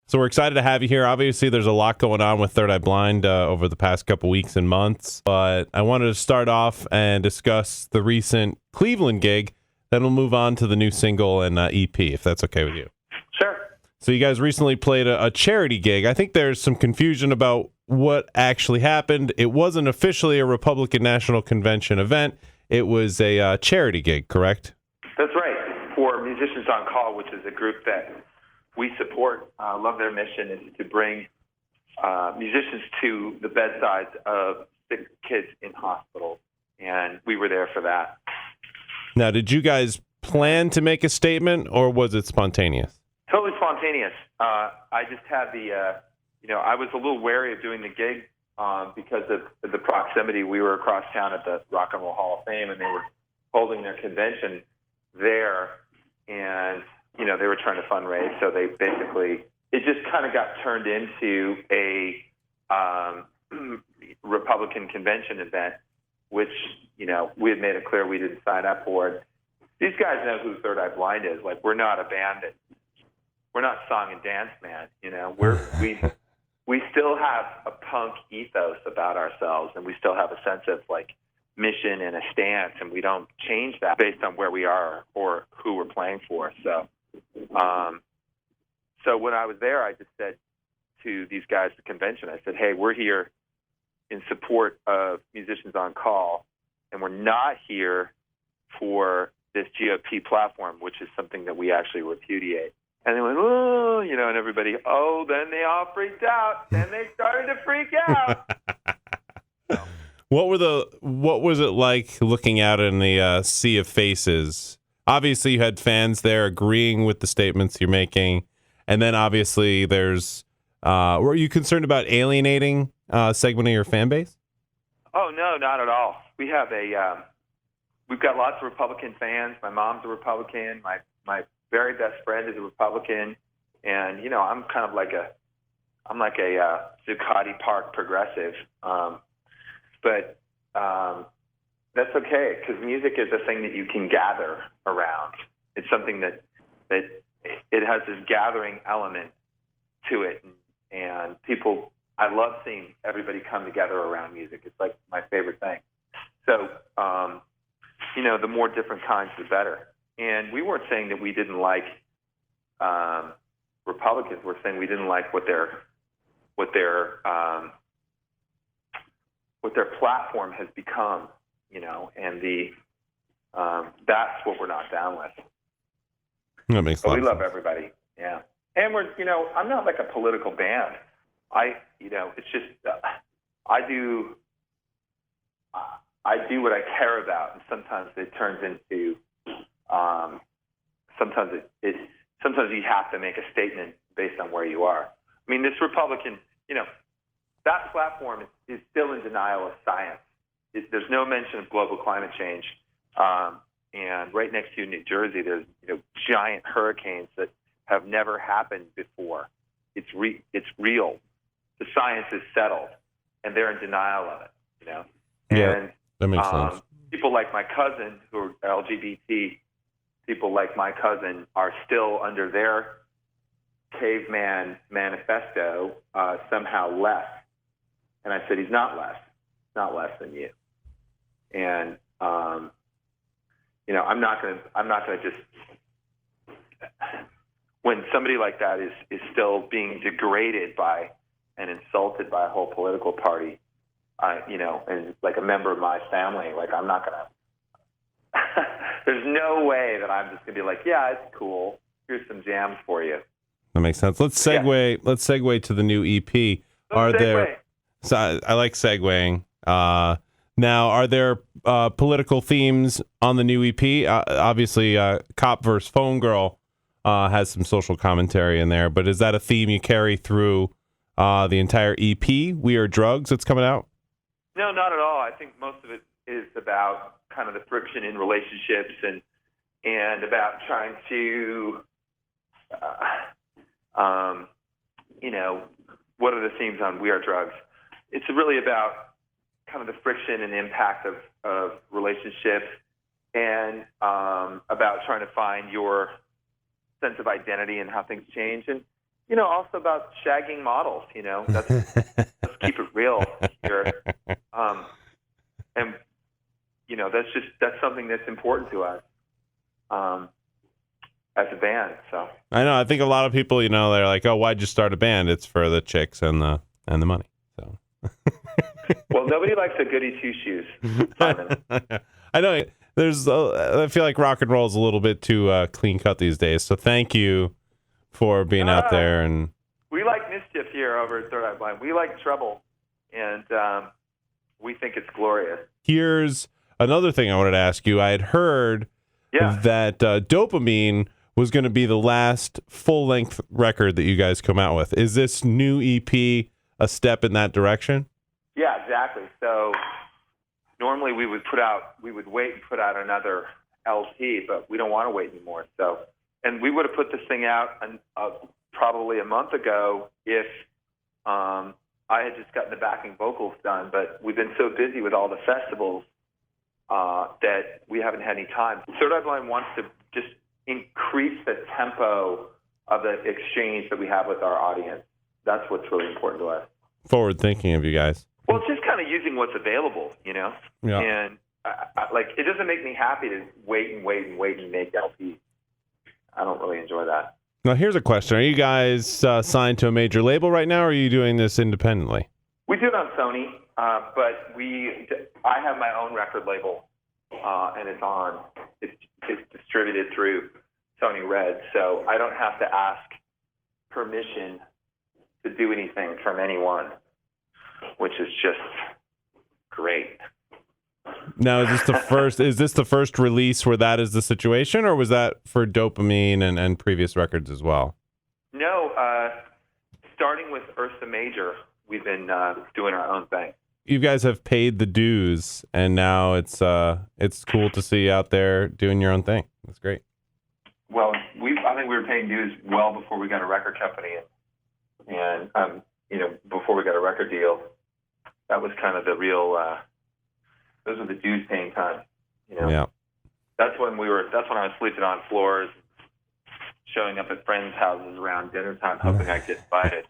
So we're excited to have you here. Obviously, there's a lot going on with Third Eye Blind over the past couple weeks and months, but I wanted to start off and discuss the recent Cleveland gig. Then we'll move on to the new single and EP, if that's okay with you. Sure. So you guys recently played a charity gig. I think there's some confusion about what actually happened. It wasn't officially a Republican National Convention event. It was a charity gig, correct? That's right. For Musicians on Call, which is a group that we support, love their mission is to bring musicians to the bedsides of sick kids in hospitals, and we were there for that. Now, did you guys plan to make a statement, or was it spontaneous? Totally spontaneous. I just had I was a little wary of doing the gig because of the proximity. We were across town at the Rock and Roll Hall of Fame, and they were holding their convention there, and they were trying to fundraise, so they basically, it just kind of got turned into a Republican convention event, which, we had made it clear we didn't sign up for it. These guys know who Third Eye Blind is. Like, we're not a band we're not song and dance, man. We still have a punk ethos about ourselves, and we still have a sense of, mission and a stance, and we don't change that based on where we are or who we're playing for. So when I was there, I just said to these guys at the convention, I said, hey, we're here in support of Musicians on Call, and we're not here for this GOP platform, which is something that we actually repudiate. And they went, oh, and everybody, then they all freaked out. Then they started to freak out. What was it like looking out in the sea of faces? Obviously, you had fans there agreeing with the statements you're making, and then obviously there's. Were you concerned about alienating a segment of your fan base? Oh no, not at all. We have we've got lots of Republican fans. My mom's a Republican. My very best friend is a Republican, and I'm kind of like a Zuccotti Park progressive. But that's okay, because music is a thing that you can gather around. It's something that it has this gathering element to it, and people. I love seeing everybody come together around music. It's like my favorite thing. So, the more different kinds, the better. And we weren't saying that we didn't like Republicans. We're saying we didn't like what their platform has become, and that's what we're not down with. That makes sense. We love everybody, yeah. And we're, I'm not like a political band. It's just I do what I care about, and sometimes it turns into sometimes you have to make a statement based on where you are. I mean, this Republican, that platform is still in denial of science. There's no mention of global climate change. And right next to New Jersey, there's giant hurricanes that have never happened before. It's real. The science is settled, and they're in denial of it. Yeah, and that makes sense. People like my cousin who are LGBT, people like my cousin are still under their caveman manifesto somehow less. And I said, he's not less than you. And I'm not gonna just, when somebody like that is still being degraded by and insulted by a whole political party, and like a member of my family, like I'm not gonna. There's no way that I'm just gonna be like, yeah, it's cool. Here's some jams for you. That makes sense. Let's segue. Yeah. Let's segue to the new EP. So I like segueing. Now, are there political themes on the new EP? Obviously, Cop vs. Phone Girl has some social commentary in there, but is that a theme you carry through the entire EP, We Are Drugs, that's coming out? No, not at all. I think most of it is about kind of the friction in relationships and about trying to, what are the themes on We Are Drugs? It's really about kind of the friction and impact of relationships, and about trying to find your sense of identity and how things change. And, also about shagging models. Let's keep it real here. And that's something that's important to us as a band. So I know. I think a lot of people, they're like, "Oh, why'd you start a band?" It's for the chicks and the money. So. Well, nobody likes a goody two shoes, Simon. I know. I feel like rock and roll is a little bit too clean cut these days. So thank you for being out there. And we like mischief here over at Third Eye Blind. We like trouble, and we think it's glorious. Here's another thing I wanted to ask you. I had heard that Dopamine was going to be the last full-length record that you guys come out with. Is this new EP a step in that direction? Yeah, exactly. So normally we would wait and put out another LP, but we don't want to wait anymore. So, and we would have put this thing out probably a month ago if I had just gotten the backing vocals done. But we've been so busy with all the festivals that we haven't had any time. Third Eye Blind wants to just increase the tempo of the exchange that we have with our audience. That's what's really important to us. Forward thinking of you guys. Well, it's just kind of using what's available, Yeah. And it doesn't make me happy to wait and make LPs. I don't really enjoy that. Now, here's a question: are you guys signed to a major label right now, or are you doing this independently? We do it on Sony, but I have my own record label, and it's distributed through Sony Red, so I don't have to ask permission to do anything from anyone, which is just great. Now, is this the first release where that is the situation, or was that for Dopamine and previous records as well? No, starting with Ursa Major, we've been doing our own thing. You guys have paid the dues, and now it's cool to see you out there doing your own thing. That's great. Well, I think we were paying dues well before we got a record company, and before we got a record deal. That was kind of the real. Those were the dues paying time. Yeah. That's when I was sleeping on floors, showing up at friends' houses around dinner time, hoping I'd get invited.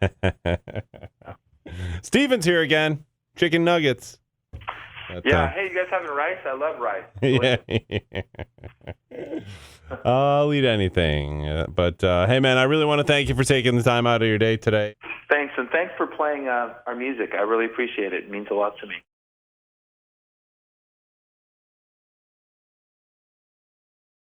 Stephan's here again. Chicken nuggets. But, hey, you guys having rice? I love rice. Yeah. I'll eat anything. But hey, man, I really want to thank you for taking the time out of your day today. Thanks, and thanks for playing our music. I really appreciate it. It means a lot to me.